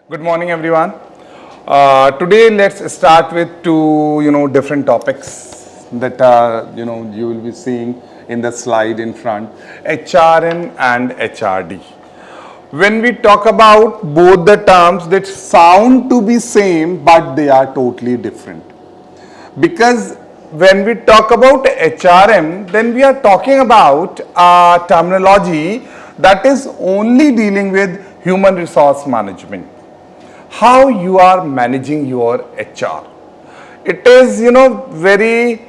Good morning, everyone. Today, let's start with two, different topics that you will be seeing in the slide in front: HRM and HRD. When we talk about both the terms, that sound to be same, but they are totally different. Because when we talk about HRM, then we are talking about a terminology that is only dealing with human resource management. How you are managing your HR. It is, very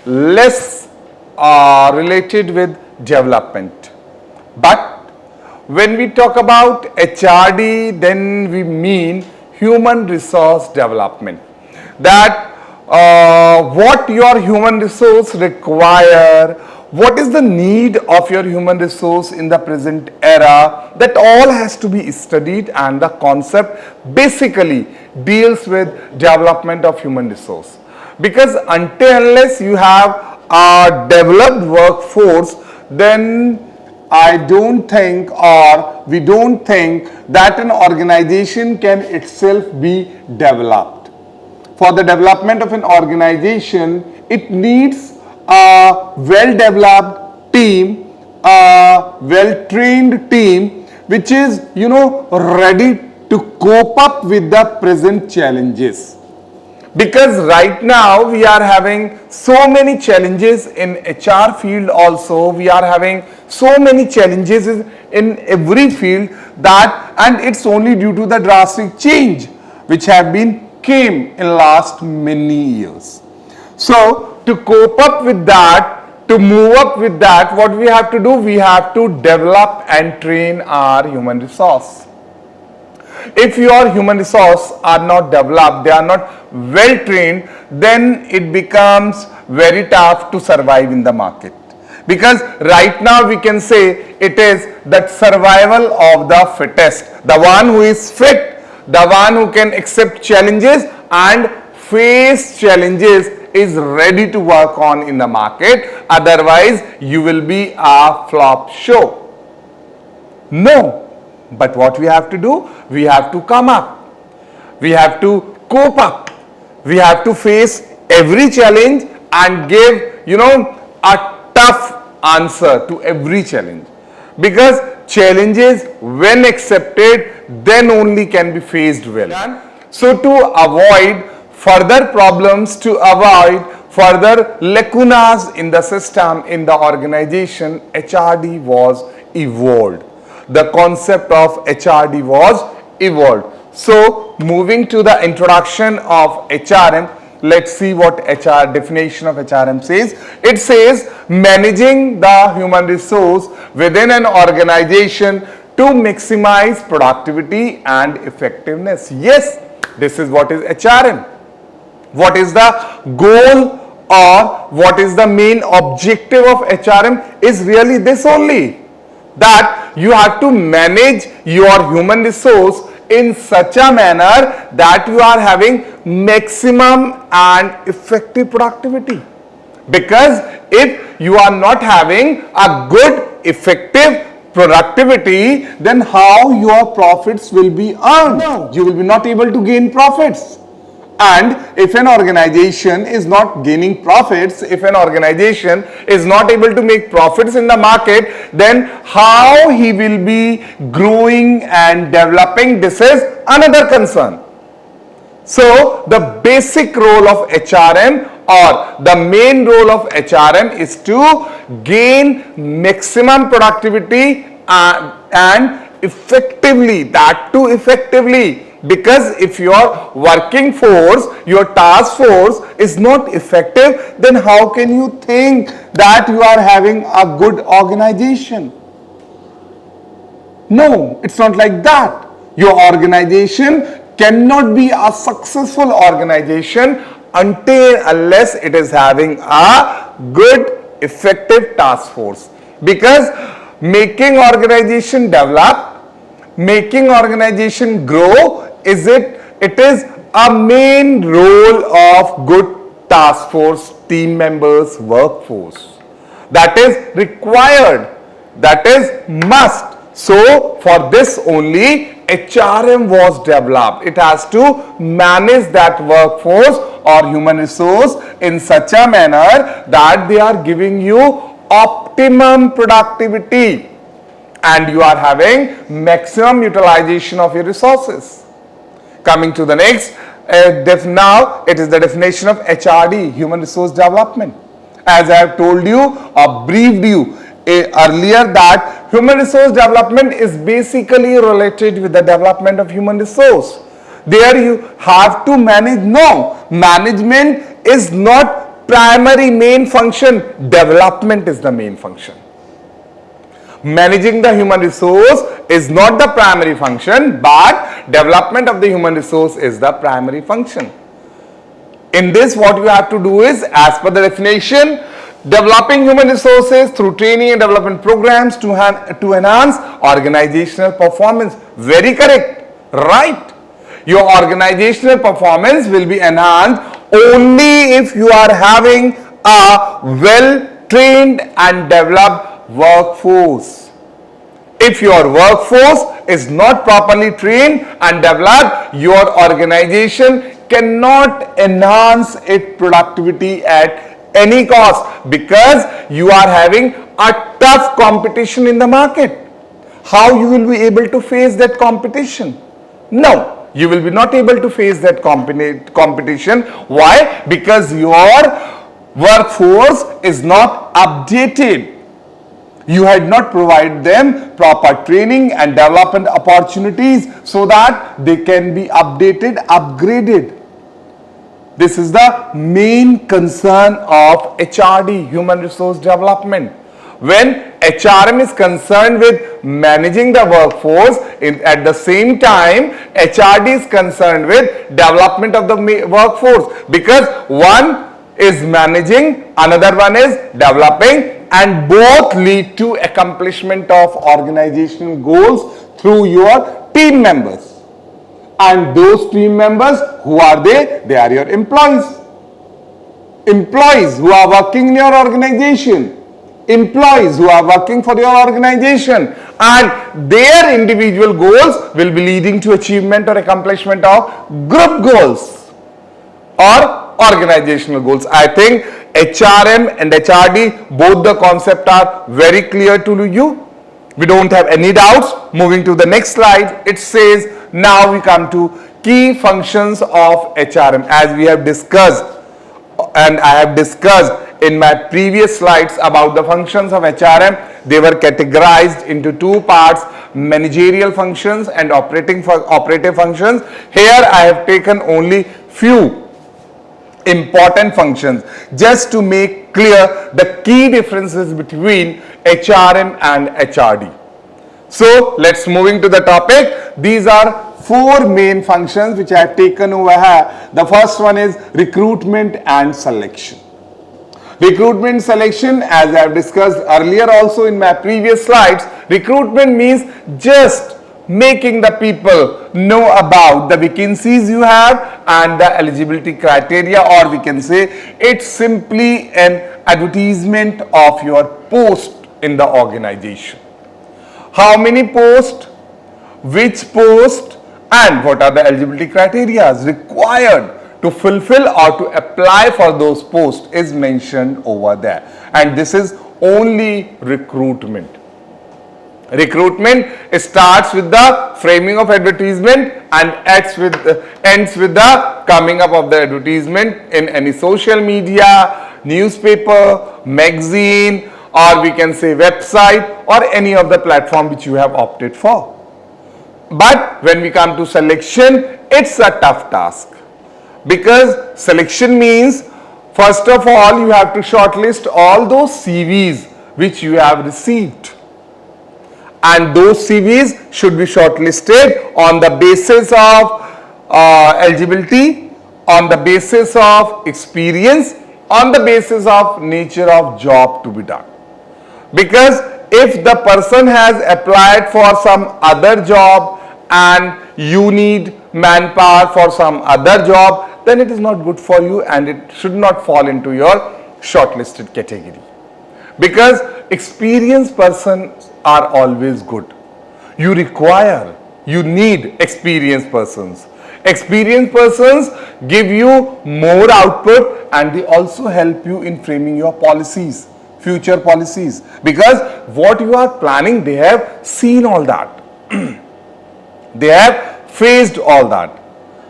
less related with development. But when we talk about HRD, then we mean human resource development. That what your human resource require, what is the need of your human resource in the present era, that all has to be studied, and the concept basically deals with development of human resource. Because until unless you have a developed workforce, then I don't think, or we don't think, that an organization can itself be developed. For the development of an organization, it needs a well-developed team, a well-trained team, which is, ready to cope up with the present challenges. Because right now we are having so many challenges in HR field also, we are having so many challenges in every field, that, and it's only due to the drastic change which have been came in last many years. So to cope up with that, to move up with that, what we have to do, we have to develop and train our human resource. If your human resource are not developed, they are not well trained, then it becomes very tough to survive in the market. Because right now we can say it is that survival of the fittest, the one who is fit, the one who can accept challenges and face challenges is ready to work on in the market. Otherwise, you will be a flop show. No. But what we have to do? We have to come up. We have to cope up. We have to face every challenge and give, a tough answer to every challenge. Because challenges, when accepted, then only can be faced well. So to avoid further problems, to avoid further lacunas in the system, in the organization, HRD was evolved. The concept of HRD was evolved. So moving to the introduction of HRM, let's see what definition of HRM says. It says managing the human resource within an organization to maximize productivity and effectiveness. Yes, this is what is HRM. What is the goal, or what is the main objective of HRM is really this only, that you have to manage your human resource in such a manner that you are having maximum and effective productivity. Because if you are not having a good effective productivity, then how your profits will be earned? No. You will be not able to gain profits. And if an organization is not gaining profits, if an organization is not able to make profits in the market, then how he will be growing and developing, this is another concern. So the basic role of HRM, or the main role of HRM, is to gain maximum productivity and effectively, that too effectively. Because if your working force, your task force is not effective, then how can you think that you are having a good organization? No, it's not like that. Your organization cannot be a successful organization unless it is having a good, effective task force. Because making organization develop, making organization grow, it is a main role of good task force, team members, workforce. That is required, that is must. So for this only HRM was developed. It has to manage that workforce or human resource in such a manner that they are giving you optimum productivity and you are having maximum utilization of your resources. Coming to the next, now it is the definition of HRD, human resource development. As I have told you or briefed you earlier that human resource development is basically related with the development of human resource. There you have to manage. No, management is not primary main function. Development is the main function. Managing the human resource is not the primary function, but development of the human resource is the primary function. In this, what you have to do is, as per the definition, developing human resources through training and development programs to enhance organizational performance. Very correct, right? Your organizational performance will be enhanced only if you are having a well-trained and developed workforce. If your workforce is not properly trained and developed, your organization cannot enhance its productivity at any cost because you are having a tough competition in the market. How you will be able to face that competition? No, you will be not able to face that competition. Why? Because your workforce is not updated. You had not provided them proper training and development opportunities so that they can be updated, upgraded. This is the main concern of HRD, human resource development. When HRM is concerned with managing the workforce, at the same time HRD is concerned with development of the workforce, because one is managing, another one is developing, and both lead to accomplishment of organizational goals through your team members. And those team members, who are they? They are your employees. Employees who are working in your organization. Employees who are working for your organization. And their individual goals will be leading to achievement or accomplishment of group goals or organizational goals. I think HRM and HRD, both the concepts are very clear to you. We don't have any doubts. Moving to the next slide, it says, now we come to key functions of HRM. As we have discussed, and I have discussed in my previous slides about the functions of HRM, they were categorized into two parts: managerial functions and operative functions. Here I have taken only few important functions just to make clear the key differences between HRM and HRD. So let's moving to the topic. These are four main functions which I have taken over here. The first one is recruitment and selection. Recruitment selection, as I have discussed earlier also in my previous slides, recruitment means just making the people know about the vacancies you have and the eligibility criteria, or we can say it's simply an advertisement of your post in the organization. How many posts, which post, and what are the eligibility criteria required to fulfill or to apply for those posts is mentioned over there. And this is only recruitment. Recruitment starts with the framing of advertisement and ends with the coming up of the advertisement in any social media, newspaper, magazine, or we can say website, or any of the platform which you have opted for. But when we come to selection, it's a tough task, because selection means, first of all, you have to shortlist all those CVs which you have received. And those CVs should be shortlisted on the basis of eligibility, on the basis of experience, on the basis of nature of job to be done. Because if the person has applied for some other job and you need manpower for some other job, then it is not good for you and it should not fall into your shortlisted category. Because experienced persons are always good. you need experienced persons. Experienced persons give you more output, and they also help you in framing your policies, future policies, because what you are planning, they have seen all that. They have faced all that.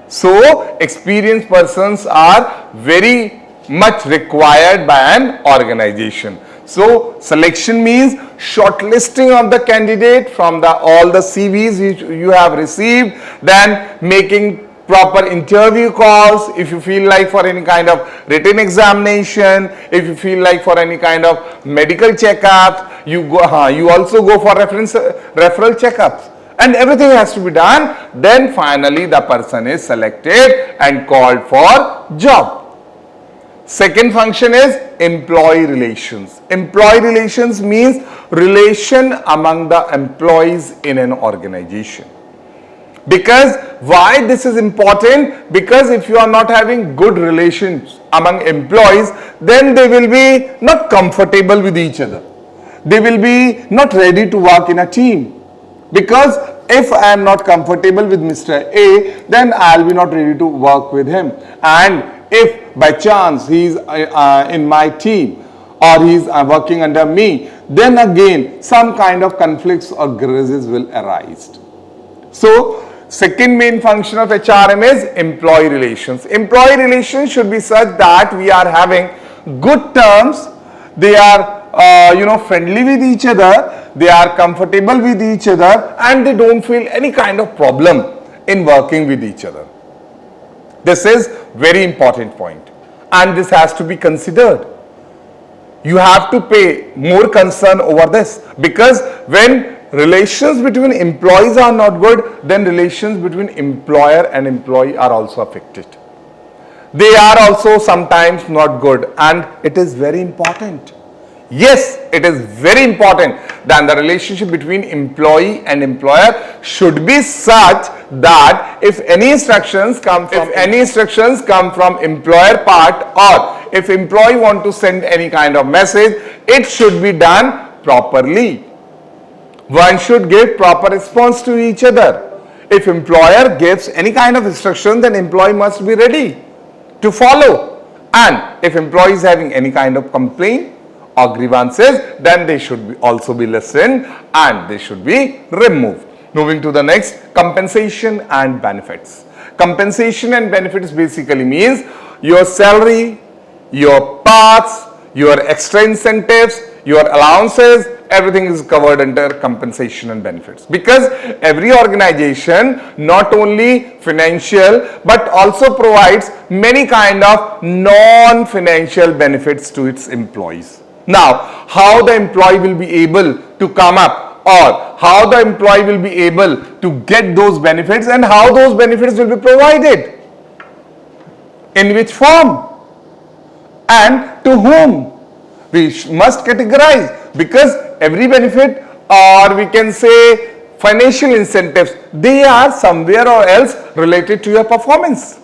So experienced persons are very much required by an organization. So selection means shortlisting of the candidate from all the CVs you have received, then making proper interview calls. If you feel like for any kind of written examination, if you feel like for any kind of medical checkup, you also go for referral checkups, and everything has to be done. Then finally the person is selected and called for job. Second function is employee relations. Employee relations means relation among the employees in an organization. Because why this is important? Because if you are not having good relations among employees, then they will be not comfortable with each other. They will be not ready to work in a team. Because if I am not comfortable with Mr. A, then I will be not ready to work with him. And if by chance he is in my team or he is working under me, then again some kind of conflicts or grudges will arise. So second main function of HRM is employee relations. Employee relations should be such that we are having good terms, they are friendly with each other, they are comfortable with each other, and they don't feel any kind of problem in working with each other. This is very important point, and this has to be considered. You have to pay more concern over this, because when relations between employees are not good, then relations between employer and employee are also affected. They are also sometimes not good, and it is very important. Yes, it is very important that the relationship between employee and employer should be such that if any instructions come from employer part, or if employee want to send any kind of message, it should be done properly. One should give proper response to each other. If employer gives any kind of instruction, then employee must be ready to follow. And if employee is having any kind of complaint or grievances, then they should also be listened and they should be removed. Moving to the next, compensation and benefits. Compensation and benefits basically means your salary, your paths, your extra incentives, your allowances, everything is covered under compensation and benefits. Because every organization not only financial but also provides many kind of non-financial benefits to its employees. Now, how the employee will be able to come up, or how the employee will be able to get those benefits, and how those benefits will be provided, in which form, and to whom, we must categorize, because every benefit, or we can say financial incentives, they are somewhere or else related to your performance.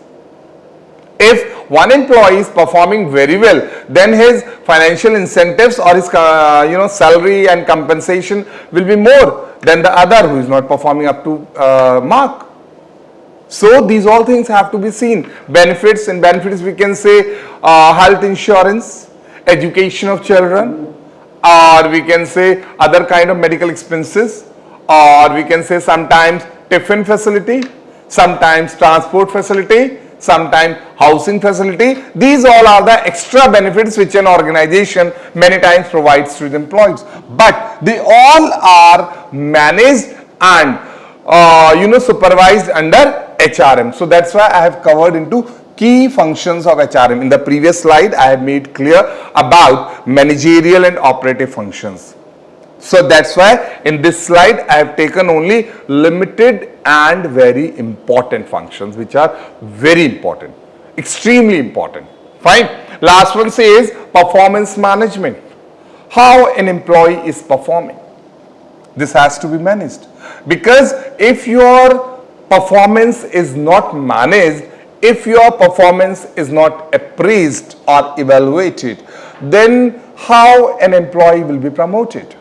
If one employee is performing very well, then his financial incentives or his salary and compensation will be more than the other who is not performing up to mark. So these all things have to be seen. Benefits, in benefits we can say health insurance, education of children, or we can say other kind of medical expenses, or we can say sometimes tiffin facility, sometimes transport facility, sometimes housing facility. These all are the extra benefits which an organization many times provides to the employees, but they all are managed and supervised under HRM. So that's why I have covered into key functions of HRM. In the previous slide I have made clear about managerial and operative functions. So that's why in this slide I have taken only limited and very important functions, which are very important, extremely important. Fine. Last one says performance management. How an employee is performing. This has to be managed, because if your performance is not managed, if your performance is not appraised or evaluated, then how an employee will be promoted?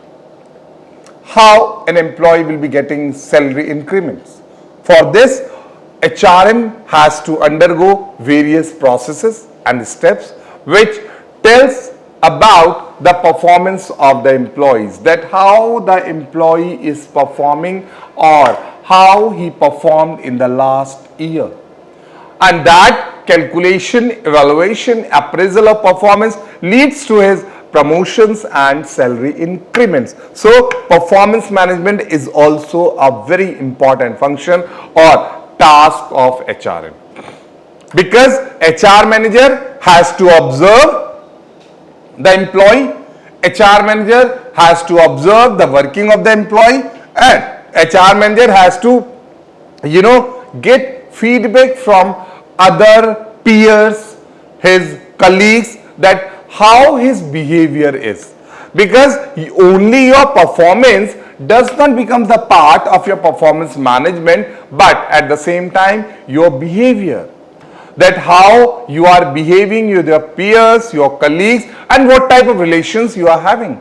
how an employee will be getting salary increments. For this, HRM has to undergo various processes and steps which tells about the performance of the employees, that how the employee is performing or how he performed in the last year. And that calculation, evaluation, appraisal of performance leads to his promotions and salary increments. So performance management is also a very important function or task of HRM, because HR manager has to observe the employee, HR manager has to observe the working of the employee, and HR manager has to get feedback from other peers, his colleagues, that how his behavior is, because only your performance does not become the part of your performance management, but at the same time your behavior, that how you are behaving with your peers, your colleagues, and what type of relations you are having,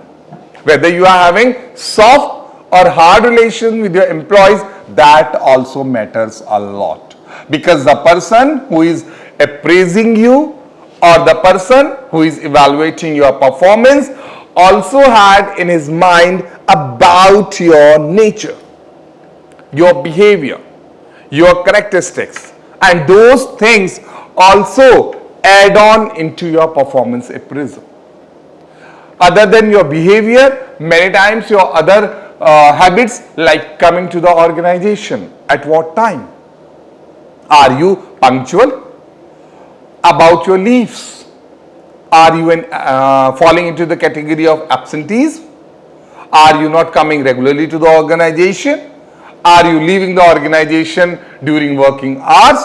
whether you are having soft or hard relations with your employees, that also matters a lot, because the person who is appraising you or the person who is evaluating your performance also had in his mind about your nature, your behavior, your characteristics, and those things also add on into your performance appraisal. Other than your behavior, many times your other habits, like coming to the organization at what time, are you punctual, about your leaves, are you falling into the category of absentees, are you not coming regularly to the organization, are you leaving the organization during working hours?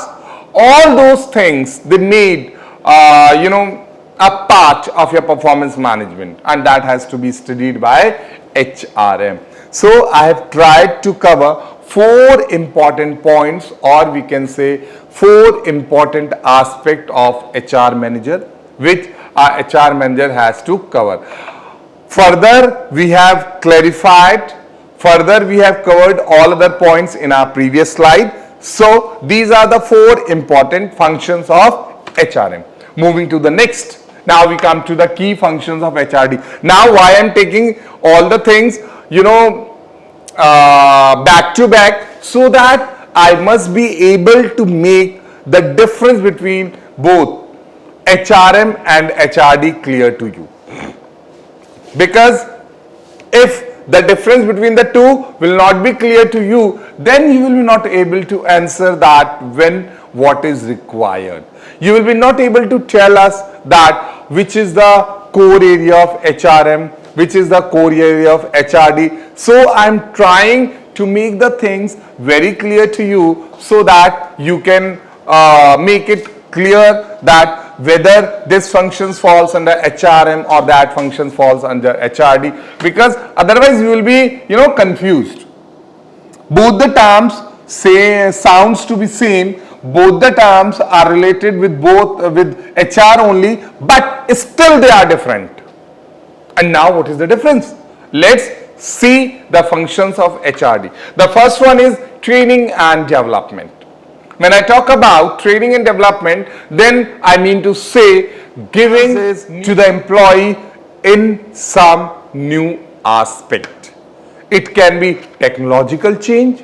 All those things, they made a part of your performance management, and that has to be studied by HRM. So I have tried to cover 4 important points, or we can say 4 important aspects of HR manager which a HR manager has to cover. Further, we have clarified, further we have covered all other points in our previous slide. So these are the 4 important functions of HRM. Moving to the next, now we come to the key functions of HRD. Now why I am taking all the things back to back, so that I must be able to make the difference between both HRM and HRD clear to you. Because if the difference between the two will not be clear to you, then you will be not able to answer that when what is required. You will be not able to tell us that which is the core area of HRM, which is the core area of HRD. So I am trying to make the things very clear to you, so that you can make it clear that whether this function falls under HRM or that function falls under HRD, because otherwise you will be confused. Both the terms sounds to be same, both the terms are related with HR only, but still they are different. And now what is the difference? Let's see the functions of HRD. The first one is training and development. When I talk about training and development, then I mean to say giving to the employee in some new aspect. It can be technological change,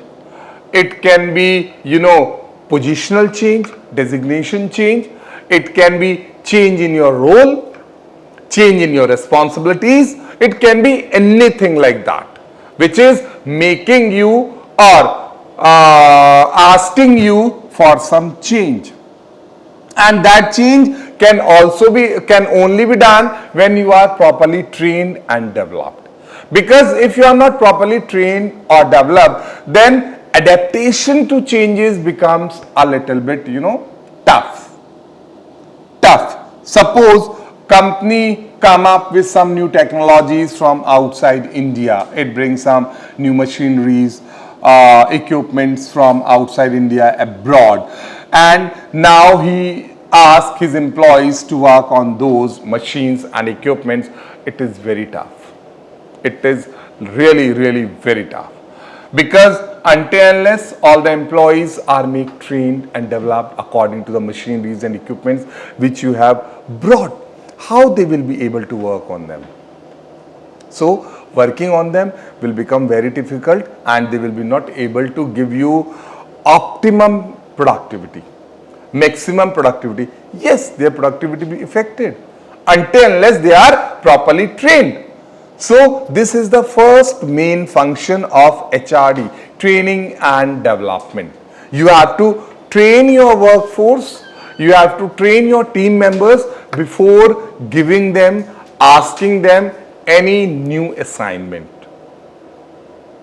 it can be positional change, designation change, it can be change in your role, change in your responsibilities, it can be anything like that, which is making you or asking you for some change. And that change can only be done when you are properly trained and developed. Because if you are not properly trained or developed, then adaptation to changes becomes a little bit tough. Suppose company come up with some new technologies from outside India, it brings some new machineries, equipments from outside India abroad, and now he asks his employees to work on those machines and equipments. It is very tough. It is Really, really very tough. Because until unless all the employees are made trained and developed according to the machineries and equipments which you have brought, how they will be able to work on them? So working on them will become very difficult and they will be not able to give you optimum productivity, maximum productivity. Yes, their productivity will be affected until unless they are properly trained. So this is the first main function of HRD, training and development. You have to train your workforce, you have to train your team members before giving them, asking them any new assignment.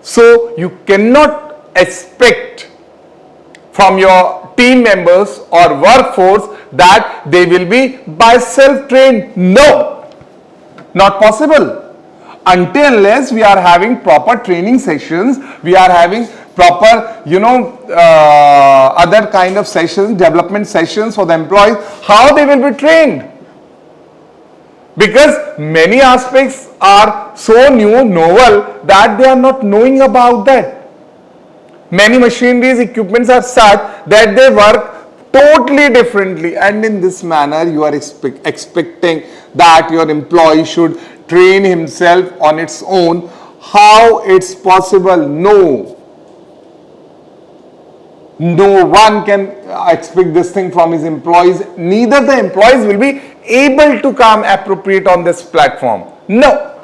So you cannot expect from your team members or workforce that they will be by self-trained. No, not possible. Until unless we are having proper training sessions, we are having proper, other kind of sessions, development sessions for the employees, how they will be trained? Because many aspects are so new, novel, that they are not knowing about that. Many machineries, equipments are such that they work totally differently, and in this manner you are expecting that your employee should train himself on its own. How it's possible? No. No one can expect this thing from his employees. Neither the employees will be able to come appropriate on this platform. No.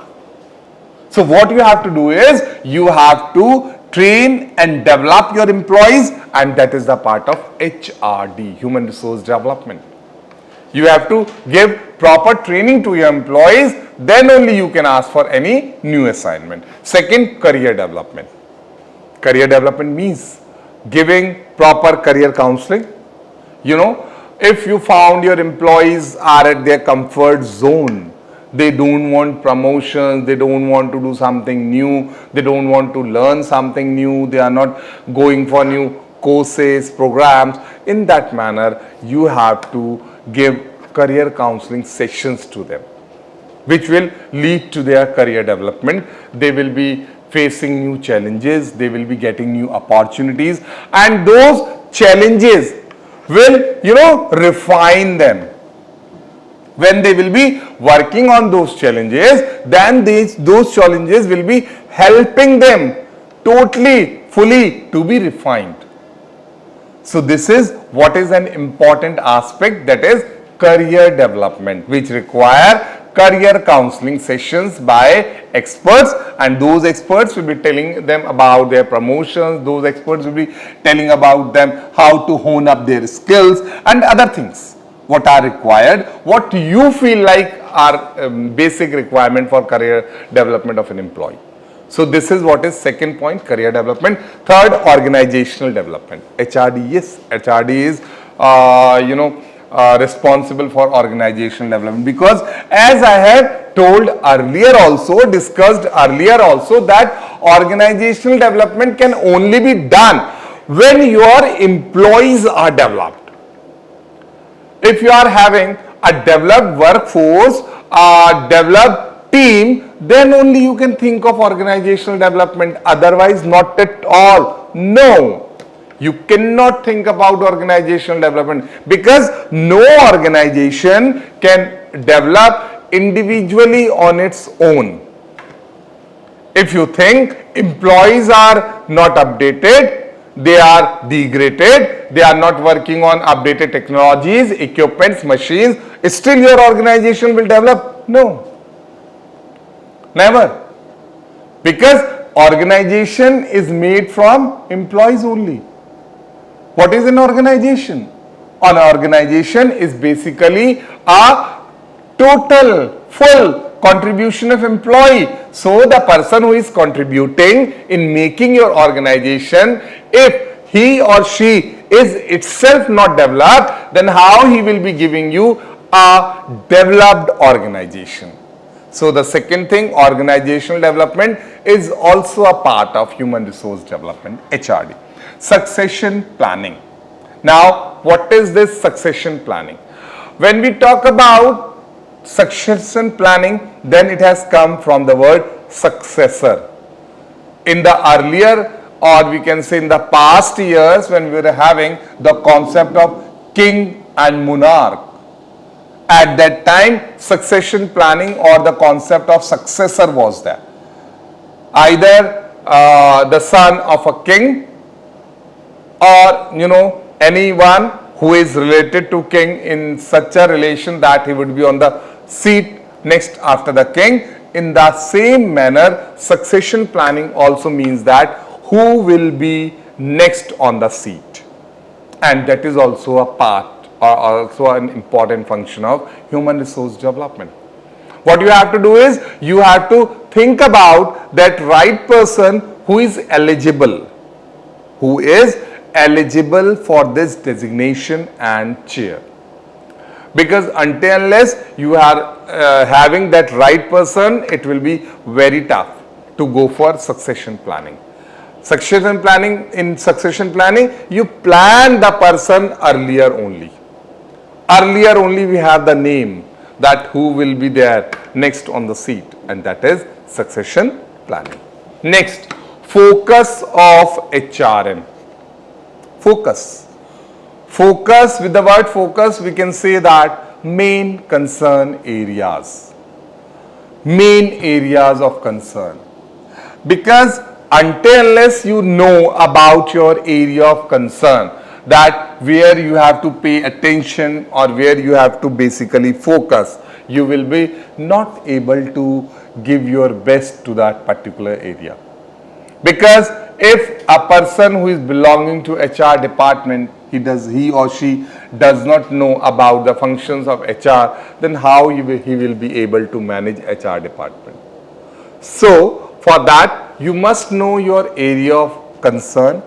So what you have to do is you have to train and develop your employees, and that is the part of HRD, human resource development. You have to give proper training to your employees, then only you can ask for any new assignment. Second, career development. Career development means giving proper career counseling. If you found your employees are at their comfort zone, they don't want promotions, they don't want to do something new, they don't want to learn something new, they are not going for new courses, programs. In that manner, you have to give career counseling sessions to them, which will lead to their career development. They will be facing new challenges, they will be getting new opportunities, and those challenges will, refine them. When they will be working on those challenges, then those challenges will be helping them totally, fully to be refined. So this is what is an important aspect, that is career development, which require career counseling sessions by experts, and those experts will be telling them about their promotions, those experts will be telling about them how to hone up their skills and other things what are required, what you feel like are basic requirement for career development of an employee. So this is what is second point, career development. Third, organizational development. HRD, yes, HRD is responsible for organizational development, because as I have told earlier also, discussed earlier also, that organizational development can only be done when your employees are developed. If you are having a developed workforce, a developed team, then only you can think of organizational development, otherwise not at all. No, you cannot think about organizational development, because no organization can develop individually on its own. If you think employees are not updated, they are degraded, they are not working on updated technologies, equipments, machines, still your organization will develop? No, never. Because organization is made from employees only. What is an organization? An organization is basically a total, full contribution of employee. So the person who is contributing in making your organization, if he or she is itself not developed, then how he will be giving you a developed organization? So the second thing, organizational development, is also a part of human resource development, HRD. Succession planning. Now, what is this succession planning? When we talk about succession planning, then it has come from the word successor. in the earlier, or we can say in the past years, when we were having the concept of king and monarch, at that time succession planning or the concept of successor was there. Either the son of a king, or anyone who is related to king in such a relation that he would be on the seat next after the king. In the same manner, succession planning also means that who will be next on the seat, and that is also a part or also an important function of human resource development. What you have to do is you have to think about that right person who is eligible for this designation and chair. Because until unless you are having that right person, it will be very tough to go for succession planning. In succession planning, you plan the person earlier only. Earlier only we have the name that who will be there next on the seat, and that is succession planning. Next, focus of HRM. Focus. Focus, with the word focus, we can say that main concern areas. Main areas of concern. Because until unless you know about your area of concern, that where you have to pay attention or where you have to basically focus, you will be not able to give your best to that particular area. Because if a person who is belonging to HR department, he or she does not know about the functions of HR, then how he will be able to manage HR department. So for that, you must know your area of concern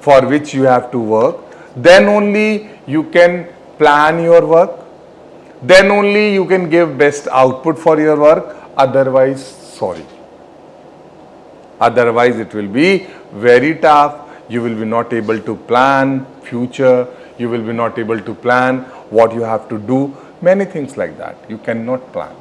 for which you have to work. Then only you can plan your work. Then only you can give best output for your work. Otherwise, sorry. Otherwise, it will be very tough. You will be not able to plan future. You will be not able to plan what you have to do. Many things like that. You cannot plan.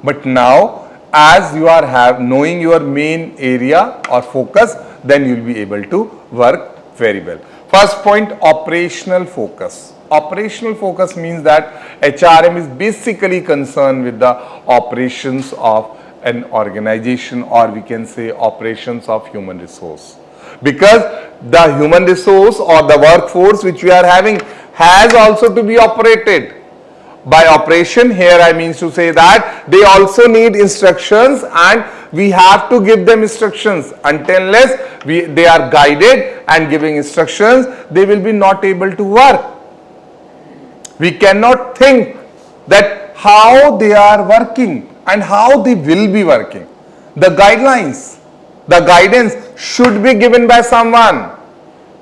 But now, as you are knowing your main area or focus, then you will be able to work very well. First point, operational focus. Operational focus means that HRM is basically concerned with the operations of an organization, or we can say operations of human resource. Because the human resource or the workforce which we are having has also to be operated. By operation here I mean to say that they also need instructions, and we have to give them instructions. Until unless they are guided and giving instructions, they will be not able to work. We cannot think that how they are working and how they will be working. The guidelines, the guidance should be given by someone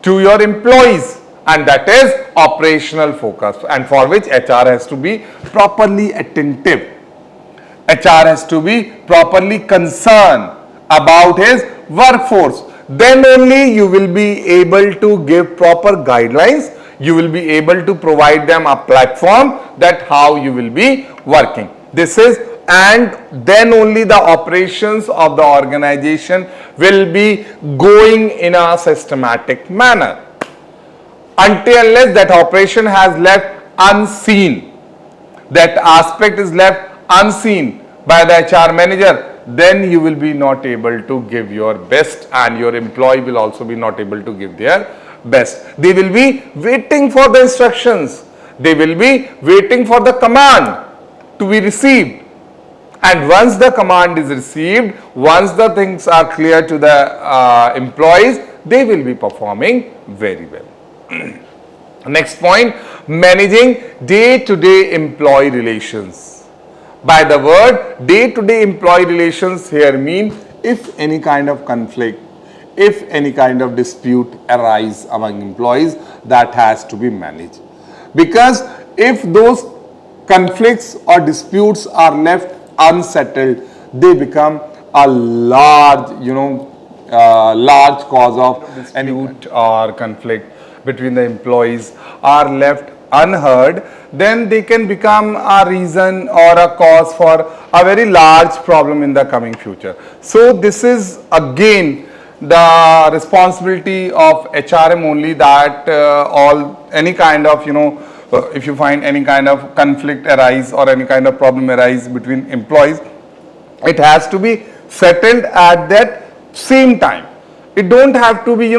to your employees, and that is operational focus, and for which HR has to be properly attentive. HR has to be properly concerned about his workforce. Then only you will be able to give proper guidelines. You will be able to provide them a platform that how you will be working. This is, and then only the operations of the organization will be going in a systematic manner. Until unless that operation has left unseen, that aspect is left unseen by the HR manager, then you will be not able to give your best, and your employee will also be not able to give their best. They will be waiting for the instructions. They will be waiting for the command to be received. And once the command is received, once the things are clear to the employees, they will be performing very well. Next point, managing day-to-day employee relations. By the word day-to-day employee relations here mean if any kind of conflict, if any kind of dispute arise among employees, that has to be managed. Because if those conflicts or disputes are left unsettled, they become a large, large cause of dispute or conflict between the employees are left unheard, then they can become a reason or a cause for a very large problem in the coming future. So this is again the responsibility of HRM only that any kind of, if you find any kind of conflict arise or any kind of problem arise between employees, it has to be settled at that same time. It don't have to be,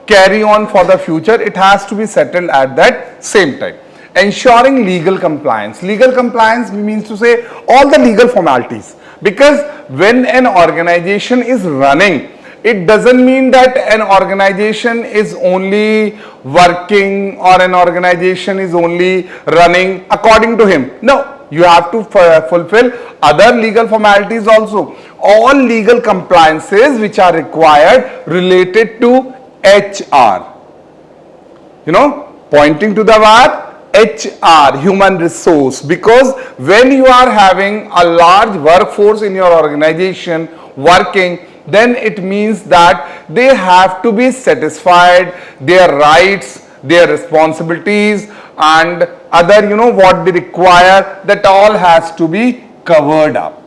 carry on for the future. It has to be settled at that same time. Ensuring legal compliance. Legal compliance means to say all the legal formalities, because when an organization is running, it doesn't mean that an organization is only working or an organization is only running according to him. No, you have to fulfill other legal formalities also. All legal compliances which are required related to HR. Pointing to the word HR, human resource, because when you are having a large workforce in your organization working, then it means that they have to be satisfied, their rights, their responsibilities and other, what they require, that all has to be covered up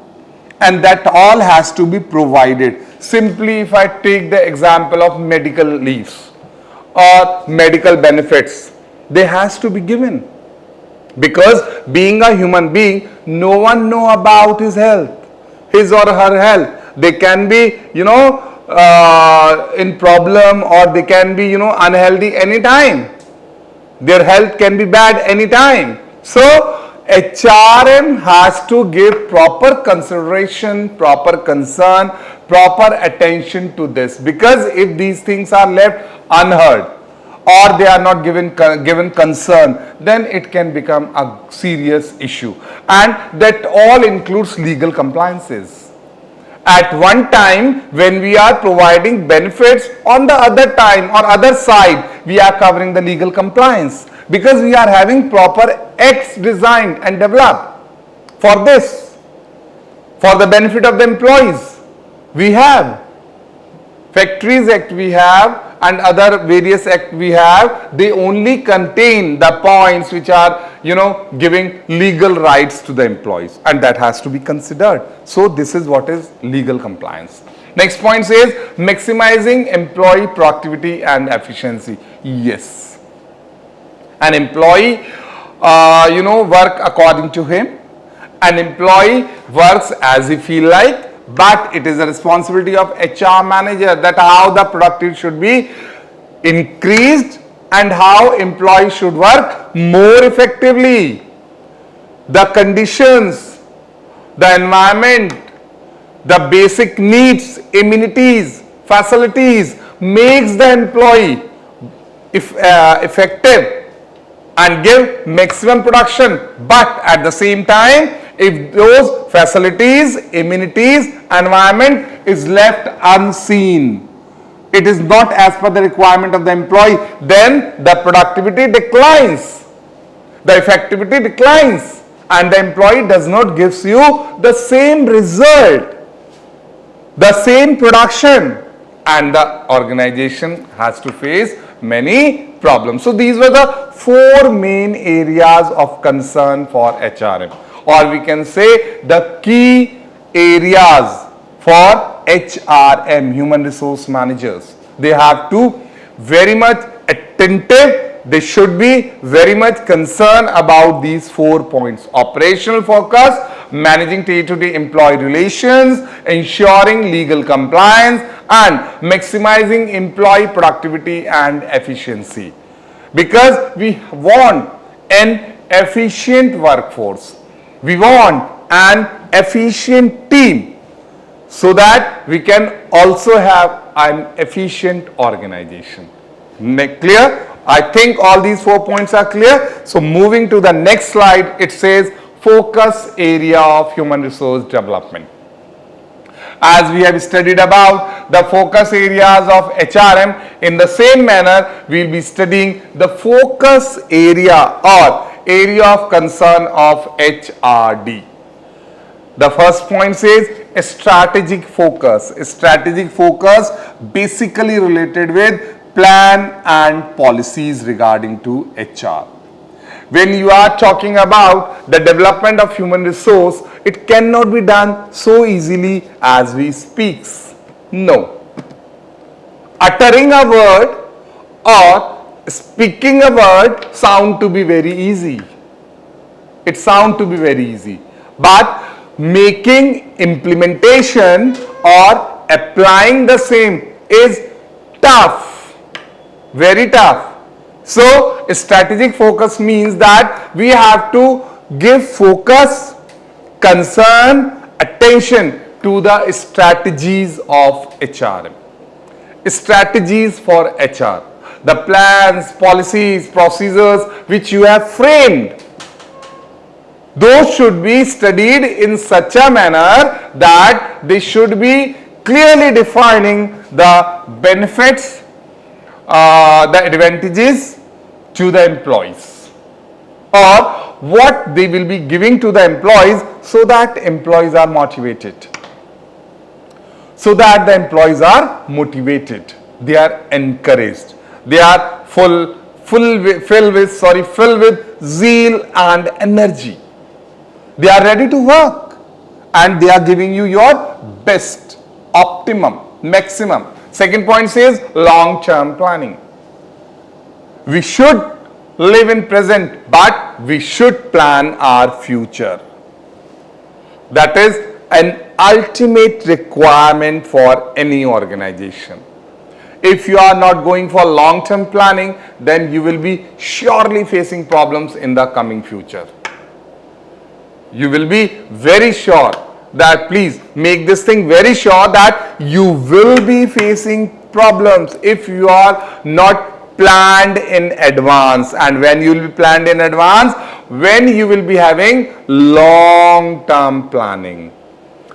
and that all has to be provided. Simply if I take the example of medical leaves or medical benefits, they has to be given, because being a human being, no one know about his health, his or her health. They can be, in problem, or they can be, unhealthy anytime. Their health can be bad anytime. So HRM has to give proper consideration, proper concern, proper attention to this, because if these things are left unheard or they are not given concern, then it can become a serious issue, and that all includes legal compliances. At one time, when we are providing benefits, on the other time or other side, we are covering the legal compliance, because we are having proper acts designed and developed for this, for the benefit of the employees. We have Factories Act, we have, and other various act we have. They only contain the points which are, giving legal rights to the employees, and that has to be considered. So this is what is legal compliance. Next point says maximizing employee productivity and efficiency. Yes, an employee work according to him. An employee works as he feel like, but it is a responsibility of HR manager that how the productivity should be increased and how employees should work more effectively. The conditions, the environment, the basic needs, amenities, facilities makes the employee effective and give maximum production, but at the same time, if those facilities, amenities, environment is left unseen, it is not as per the requirement of the employee, then the productivity declines, the effectivity declines, and the employee does not gives you the same result, the same production, and the organization has to face many problems. So these were the 4 main areas of concern for HRM, or we can say the key areas for HRM, human resource managers. They have to very much attentive, they should be very much concerned about these 4 points: operational focus, managing day-to-day employee relations, ensuring legal compliance, and maximizing employee productivity and efficiency. Because we want an efficient workforce, we want an efficient team, so that we can also have an efficient organization. Clear? I think all these 4 points are clear. So moving to the next slide, it says focus area of human resource development. As we have studied about the focus areas of HRM, in the same manner we will be studying the focus area or area of concern of HRD. The first point says strategic focus. Strategic focus basically related with plan and policies regarding to HR. When you are talking about the development of human resource, it cannot be done so easily as we speak. No. uttering a word or speaking a word sound to be very easy. It sound to be very easy. But making implementation or applying the same is tough. Very tough. So strategic focus means that we have to give focus, concern, attention to the strategies of HRM. Strategies for HR. The plans, policies, procedures which you have framed, those should be studied in such a manner that they should be clearly defining the benefits, the advantages to the employees, or what they will be giving to the employees, so that employees are motivated. They are encouraged. They are filled with zeal and energy. They are ready to work and they are giving you your best, optimum, maximum. Second point says long-term planning. We should live in present, but we should plan our future. That is an ultimate requirement for any organization. If you are not going for long-term planning, then you will be surely facing problems in the coming future. You will be very sure that, please make this thing very sure that you will be facing problems if you are not planned in advance. And when you will be planned in advance, when you will be having long-term planning.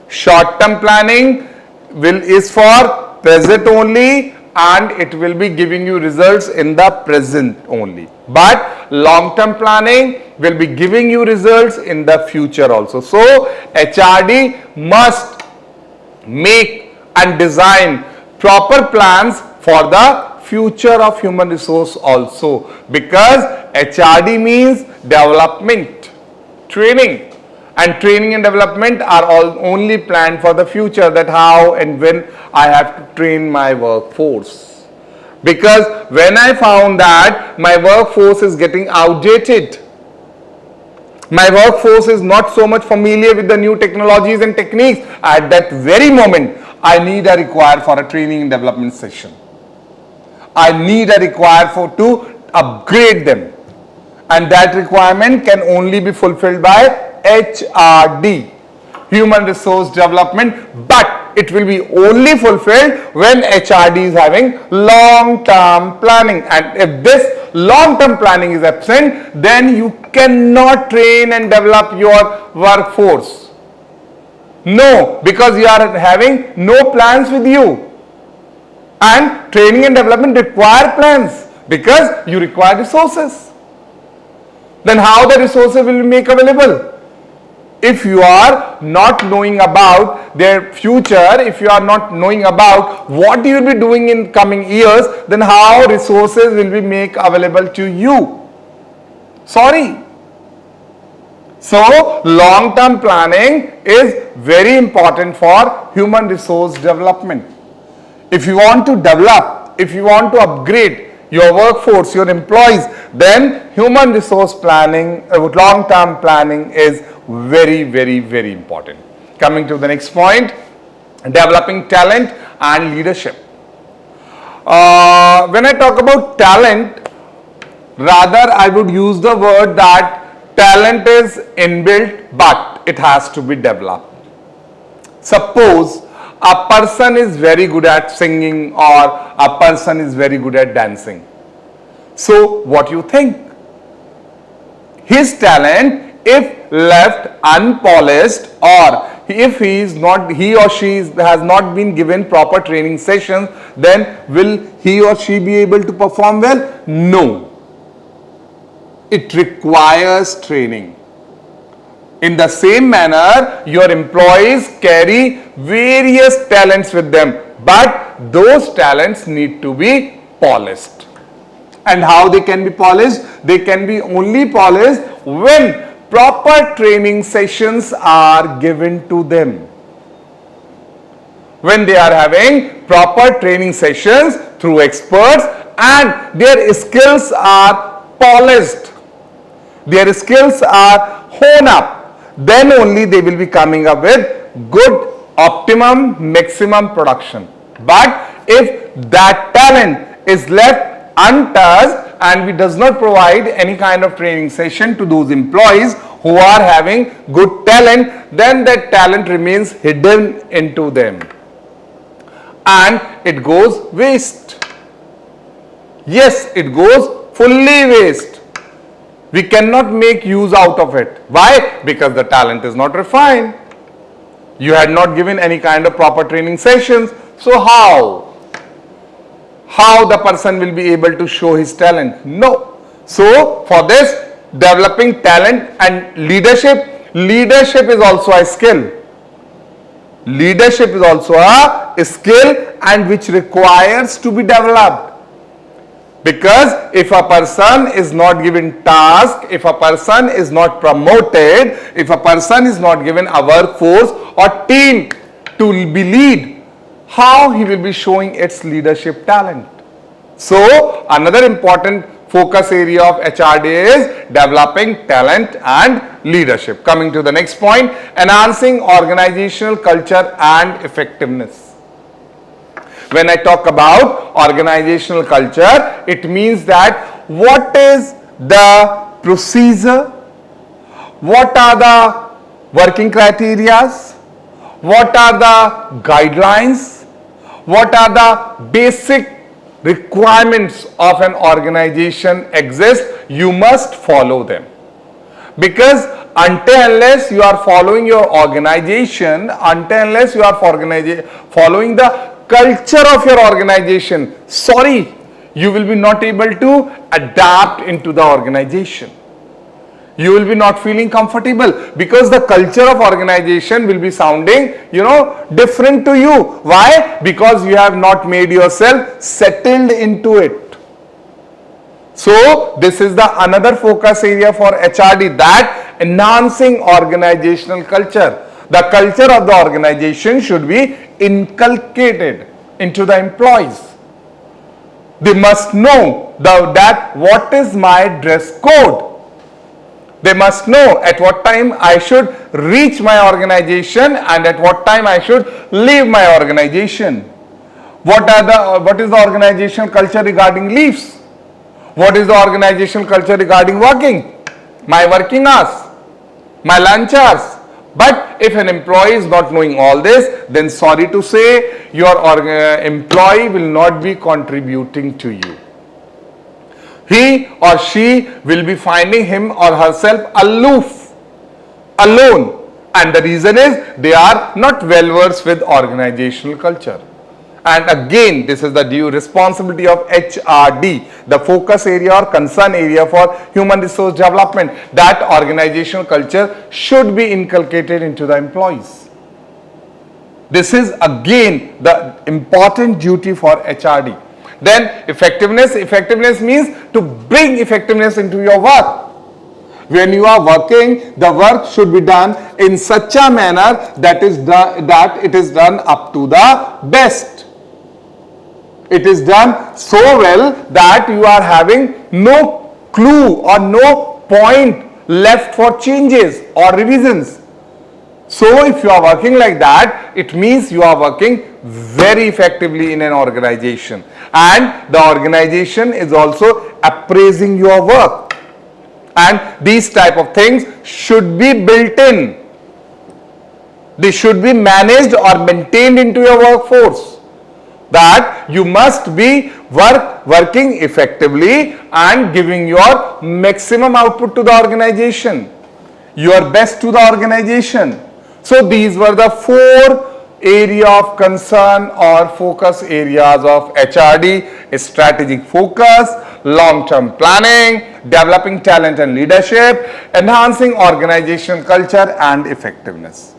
Short-term planning is for present only, and it will be giving you results in the present only. But long-term planning will be giving you results in the future also. So HRD must make and design proper plans for the future of human resource also, because HRD means development, training, and training and development are all only planned for the future, that how and when I have to train my workforce. Because when I found that my workforce is getting outdated, my workforce is not so much familiar with the new technologies and techniques, at that very moment I need a require for a training and development session. I need a require for to upgrade them, and that requirement can only be fulfilled by HRD, human resource development, but it will be only fulfilled when HRD is having long-term planning. And if this long-term planning is absent, then you cannot train and develop your workforce. No, because you are having no plans with you. And training and development require plans, because you require resources. Then how the resources will be made available? If you are not knowing about their future, if you are not knowing about what you will be doing in coming years, then how resources will be made available to you? Sorry. So long-term planning is very important for human resource development. If you want to develop, if you want to upgrade your workforce, your employees, then human resource planning, long-term planning is very, very, very important. Coming to the next point, developing talent and leadership. When I talk about talent, rather I would use the word that talent is inbuilt, but it has to be developed. Suppose a person is very good at singing, or a person is very good at dancing. So what you think? His talent, if left unpolished, or if he or she has not been given proper training sessions, then will he or she be able to perform well? No. It requires training. In the same manner, your employees carry various talents with them, but those talents need to be polished. And how they can be polished? They can be only polished when proper training sessions are given to them. When they are having proper training sessions through experts and their skills are polished, their skills are honed up, then only they will be coming up with good, optimum, maximum production. But if that talent is left untouched and we does not provide any kind of training session to those employees who are having good talent, then that talent remains hidden into them and it goes waste. Yes, it goes fully waste. We cannot make use out of it. Why? Because the talent is not refined. You had not given any kind of proper training sessions. So how the person will be able to show his talent? No. So for this, developing talent and leadership is also a skill. Leadership is also a skill and which requires to be developed. Because if a person is not given task, if a person is not promoted, if a person is not given a workforce or team to be lead, how he will be showing its leadership talent? So another important focus area of HRD is developing talent and leadership. Coming to the next point, enhancing organizational culture and effectiveness. When I talk about organizational culture, it means that what is the procedure, what are the working criteria, what are the guidelines, what are the basic requirements of an organization exist, you must follow them. Because until unless you are following your organization, until unless you are following the culture of your organization, you will be not able to adapt into the organization. You will be not feeling comfortable because the culture of organization will be sounding, different to you. Why? Because you have not made yourself settled into it. So this is the another focus area for HRD, that enhancing organizational culture. The culture of the organization should be inculcated into the employees. They must know that what is my dress code. They must know at what time I should reach my organization and at what time I should leave my organization. What is the organizational culture regarding leaves? What is the organizational culture regarding working? My working hours, my lunch hours. But if an employee is not knowing all this, then sorry to say, your employee will not be contributing to you. He or she will be finding him or herself aloof, alone. And the reason is they are not well versed with organizational culture. And again, this is the due responsibility of HRD, the focus area or concern area for human resource development, that organizational culture should be inculcated into the employees. This is again the important duty for HRD. Then effectiveness. Effectiveness means to bring effectiveness into your work. When you are working, the work should be done in such a manner that it is done up to the best. It is done so well that you are having no clue or no point left for changes or revisions. So if you are working like that, it means you are working very effectively in an organization, and the organization is also appraising your work, and these type of things should be built in. They should be managed or maintained into your workforce, that you must be working effectively and giving your maximum output to the organization, your best to the organization. So these were the 4 area of concern or focus areas of HRD: strategic focus, long-term planning, developing talent and leadership, enhancing organizational culture and effectiveness.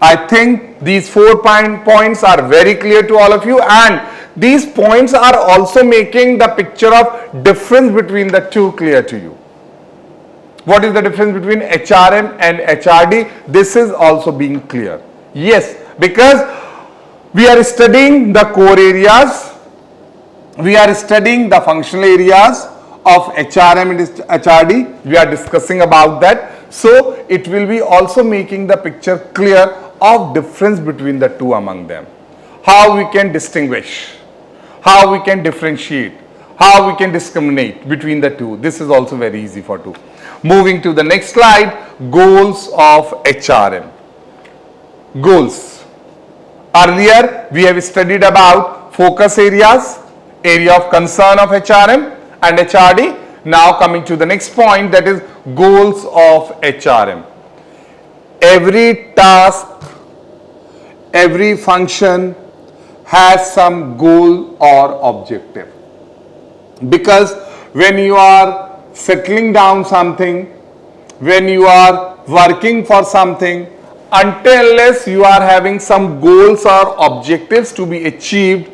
I think these 4 points are very clear to all of you, and these points are also making the picture of difference between the two clear to you. What is the difference between HRM and HRD? This is also being clear. Yes, because we are studying the core areas we are studying the functional areas of HRM and HRD. We are discussing about that. So it will be also making the picture clear of difference between the two among them. How we can distinguish, how we can differentiate, how we can discriminate between the two. This is also very easy for two. Moving to the next slide, goals of HRM. Goals. Earlier we have studied about focus areas, area of concern of HRM and HRD. Now coming to the next point, that is goals of HRM. Every task, every function has some goal or objective, because when you are settling down something, when you are working for something, until unless you are having some goals or objectives to be achieved,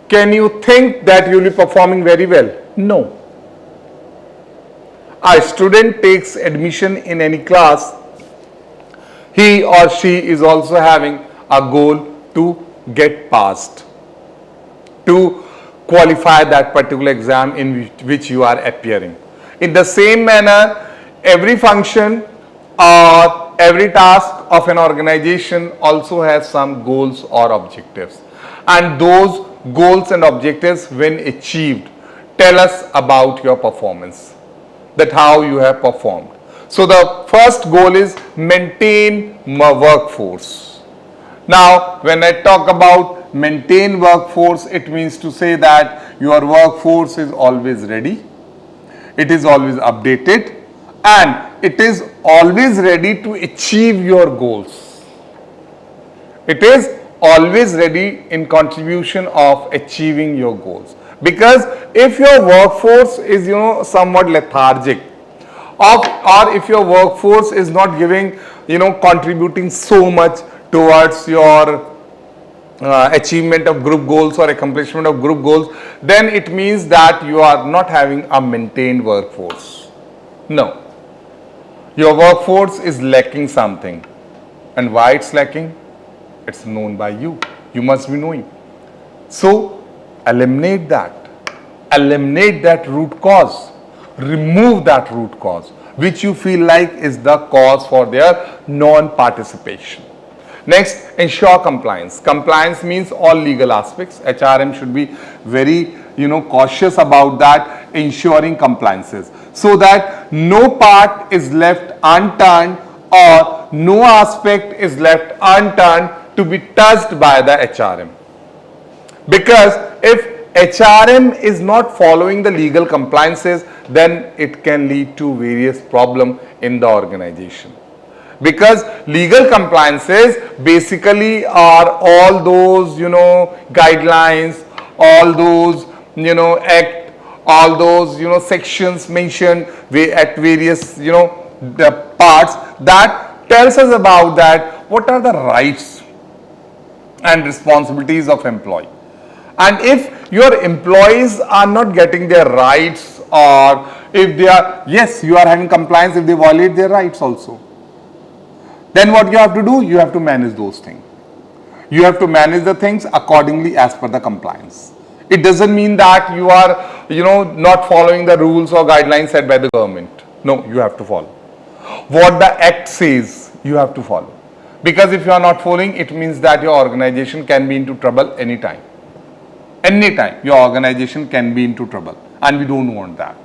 can you think that you will be performing very well? No. A student takes admission in any class, he or she is also having a goal to get passed, to qualify that particular exam in which you are appearing. In the same manner, every function or every task of an organization also has some goals or objectives, and those goals and objectives, when achieved, tell us about your performance, that how you have performed. So the first goal is maintain workforce. Now when I talk about maintain workforce, it means to say that your workforce is always ready, it is always updated, and it is always ready to achieve your goals. It is always ready in contribution of achieving your goals. Because if your workforce is somewhat lethargic, or if your workforce is not giving contributing so much towards your achievement of group goals or accomplishment of group goals, then it means that you are not having a maintained workforce. No, your workforce is lacking something, and why it's lacking? It's known by you. You must be knowing. So eliminate that root cause, remove that root cause which you feel like is the cause for their non-participation. Next, ensure compliance. Compliance means all legal aspects. HRM should be very cautious about that, ensuring compliances, so that no part is left unturned or no aspect is left unturned to be touched by the HRM. Because if HRM is not following the legal compliances, then it can lead to various problems in the organization. Because legal compliances basically are all those guidelines, all those act, all those sections mentioned at various the parts that tells us about that what are the rights and responsibilities of employee. And if your employees are not getting their rights, or if they are, yes, you are having compliance, if they violate their rights also, then what you have to do? You have to manage those things. You have to manage the things accordingly as per the compliance. It doesn't mean that you are not following the rules or guidelines set by the government. No, you have to follow what the act says. You have to follow, because if you are not following, it means that your organization can be into trouble anytime. Anytime your organization can be into trouble, and we don't want that.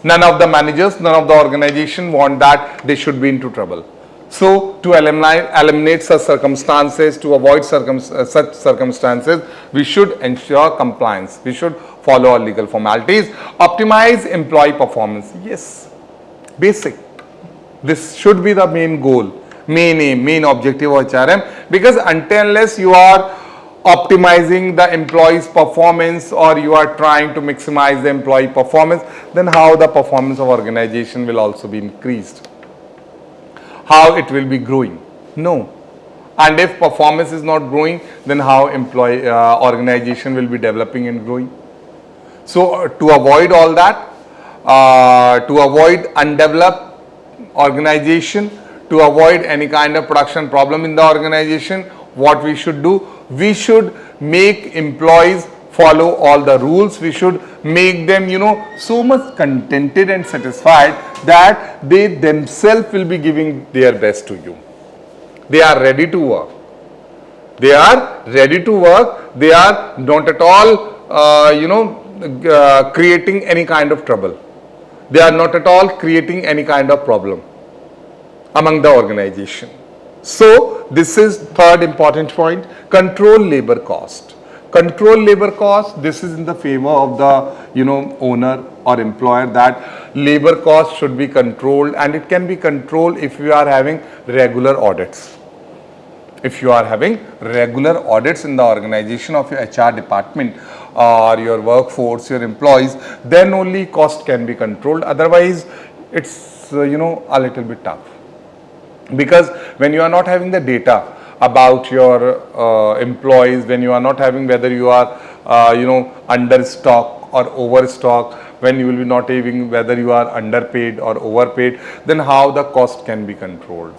None of the managers, none of the organization want that they should be into trouble. So to eliminate such circumstances, to avoid such circumstances, we should ensure compliance. We should follow our legal formalities. Optimize employee performance. Yes, basic. This should be the main goal, main aim, main objective of HRM. Because until unless you are optimizing the employee's performance, or you are trying to maximize the employee performance, then how the performance of organization will also be increased? How it will be growing? No. And if performance is not growing, then how organization will be developing and growing? So to avoid all that, to avoid undeveloped organization, to avoid any kind of production problem in the organization, what we should do? We should make employees follow all the rules. We should make them, so much contented and satisfied that they themselves will be giving their best to you. They are ready to work. They are ready to work. They are not at all, creating any kind of trouble. They are not at all creating any kind of problem among the organization. So this is third important point, control labor cost. Control labor cost, this is in the favor of the owner or employer, that labor cost should be controlled, and it can be controlled if you are having regular audits. If you are having regular audits in the organization of your HR department or your workforce, your employees, then only cost can be controlled. Otherwise, it's a little bit tough. Because when you are not having the data about your employees, when you are not having whether you are under stock or overstock, when you will be not having whether you are underpaid or overpaid, then how the cost can be controlled?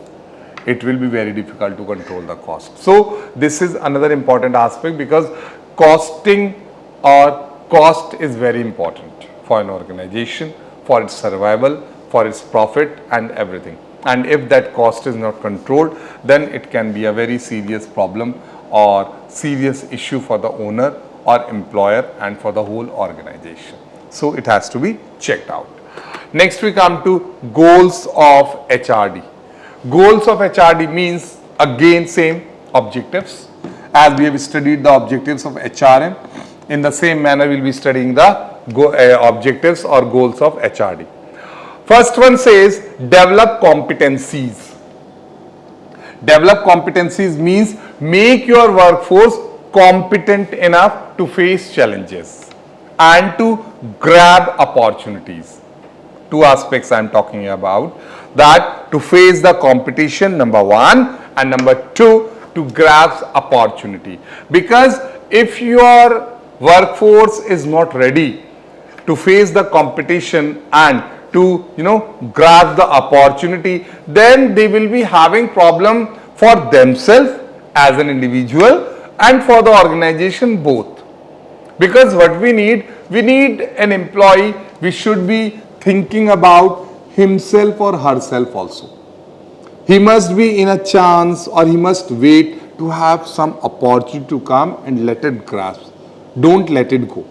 It will be very difficult to control the cost. So this is another important aspect, because costing or cost is very important for an organization, for its survival, for its profit and everything. And if that cost is not controlled, then it can be a very serious problem or serious issue for the owner or employer and for the whole organization. So it has to be checked out. Next we come to goals of HRD. Goals of HRD means again same objectives. As we have studied the objectives of HRM, in the same manner we will be studying the objectives or goals of HRD. First one says develop competencies. Develop competencies means make your workforce competent enough to face challenges and to grab opportunities. Two aspects I am talking about, that to face the competition, number one, and number two, to grasp opportunity. Because if your workforce is not ready to face the competition and to grasp the opportunity, then they will be having problem for themselves as an individual and for the organization both. Because what we need an employee, we should be thinking about himself or herself also. He must be in a chance, or he must wait to have some opportunity to come and let it grasp. Don't let it go.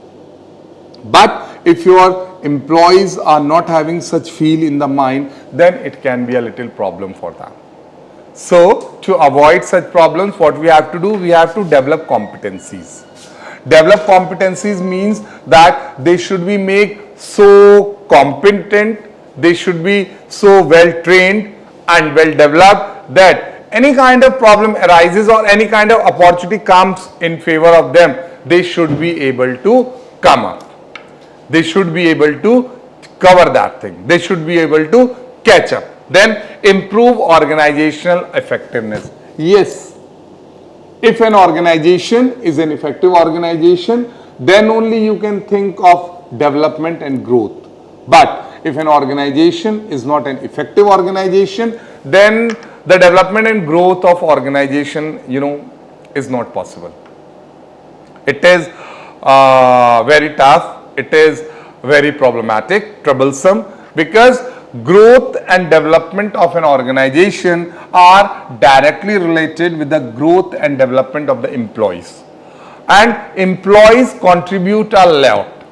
But if your employees are not having such feel in the mind, then it can be a little problem for them. So to avoid such problems, what we have to do, we have to develop competencies. Develop competencies means that they should be made so competent, they should be so well trained and well developed that any kind of problem arises or any kind of opportunity comes in favor of them, they should be able to come up. They should be able to cover that thing. They should be able to catch up. Then improve organizational effectiveness. Yes, if an organization is an effective organization, then only you can think of development and growth. But if an organization is not an effective organization, then the development and growth of organization, is not possible. It is very tough. It is very problematic, troublesome, because growth and development of an organization are directly related with the growth and development of the employees. And employees contribute a lot.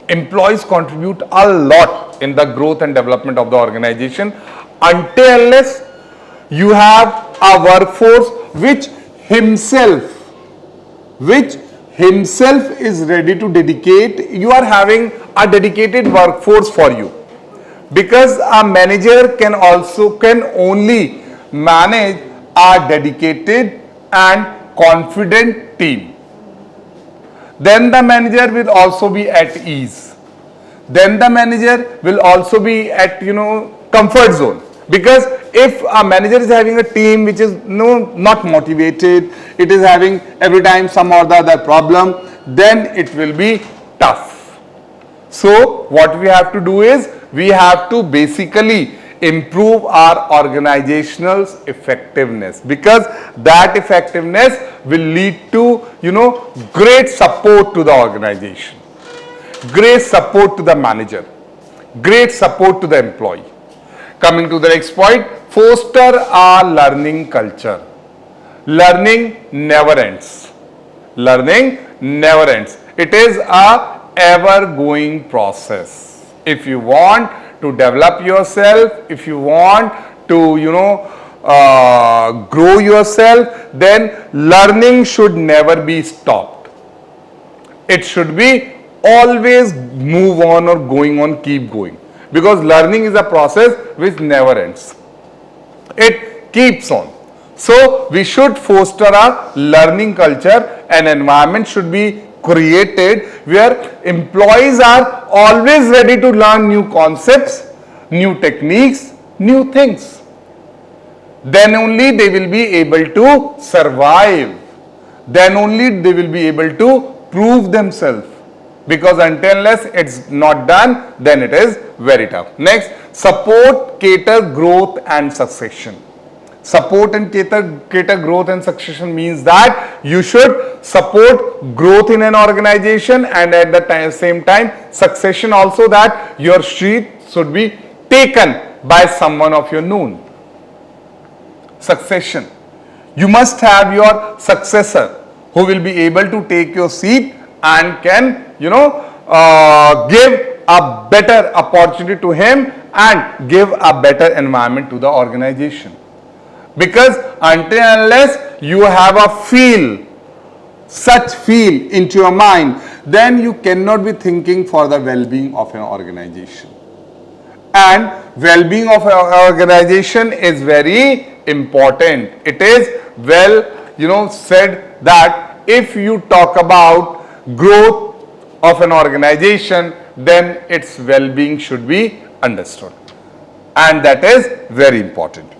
Employees contribute a lot in the growth and development of the organization, unless you have a workforce which himself is ready to dedicate. You are having a dedicated workforce for you, because a manager can only manage a dedicated and confident team. Then the manager will also be at ease. Then the manager will also be at comfort zone. Because if a manager is having a team which is not motivated, it is having every time some or the other problem, then it will be tough. So what we have to do is, we have to basically improve our organizational effectiveness, because that effectiveness will lead to, great support to the organization, great support to the manager, great support to the employee. Coming to the next point, foster our learning culture. Learning never ends. Learning never ends. It is a ever-going process. If you want to develop yourself, if you want to, grow yourself, then learning should never be stopped. It should be always move on or going on, keep going. Because learning is a process which never ends. It keeps on. So we should foster a learning culture. An environment should be created where employees are always ready to learn new concepts, new techniques, new things. Then only they will be able to survive. Then only they will be able to prove themselves. Because until unless it's not done, then it is very tough. Next, support, cater, growth and succession. Support and cater growth and succession means that you should support growth in an organization, and at the same time succession also, that your seat should be taken by someone of your known. Succession. You must have your successor who will be able to take your seat and can, give a better opportunity to him and give a better environment to the organization. Because until and unless you have a such feel into your mind, then you cannot be thinking for the well-being of an organization. And well-being of an organization is very important. It is said that if you talk about growth of an organization, then its well-being should be understood. And that is very important.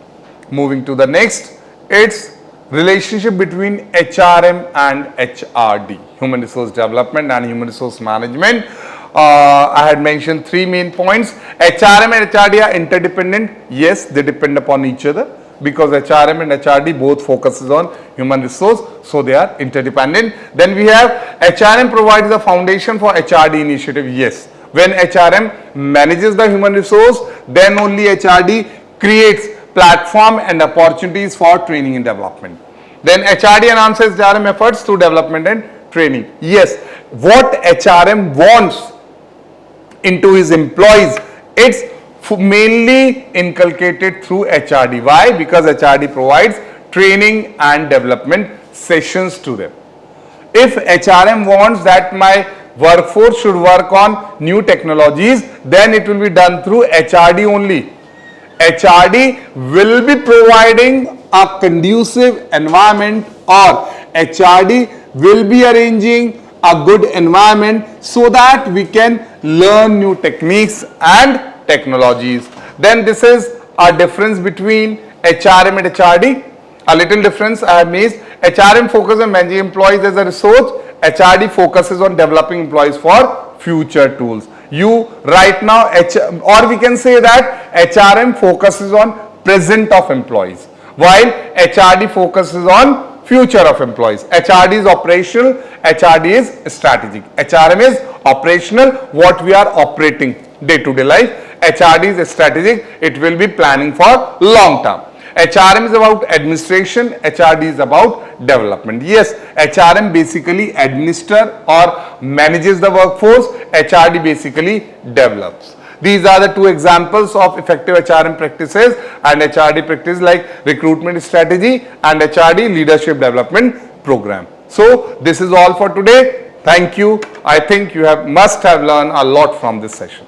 Moving to the next, it's relationship between HRM and HRD, Human Resource Development and Human Resource Management. I had mentioned three main points. HRM and HRD are interdependent. Yes, they depend upon each other, because HRM and HRD both focuses on human resource, so they are interdependent. Then we have HRM provides the foundation for HRD initiative. Yes, when HRM manages the human resource, then only HRD creates platform and opportunities for training and development. Then HRD enhances HRM efforts through development and training. Yes, what HRM wants into his employees, it's mainly inculcated through HRD. Why? Because HRD provides training and development sessions to them. If HRM wants that my workforce should work on new technologies, then it will be done through HRD only. HRD will be providing a conducive environment, or HRD will be arranging a good environment so that we can learn new techniques and technologies. Then this is a difference between HRM and HRD. A little difference I have made. HRM focuses on managing employees as a resource. HRD focuses on developing employees for future tools. Right now, or we can say that HRM focuses on present of employees, while HRD focuses on future of employees. HRD is operational, HRD is strategic. HRM is operational, what we are operating day-to-day life. HRD is strategic, it will be planning for long term. HRM is about administration, HRD is about development. Yes, HRM basically administer or manages the workforce, HRD basically develops. These are the two examples of effective HRM practices and HRD practice, like recruitment strategy and HRD leadership development program. So this is all for today. Thank you. I think you must have learned a lot from this session.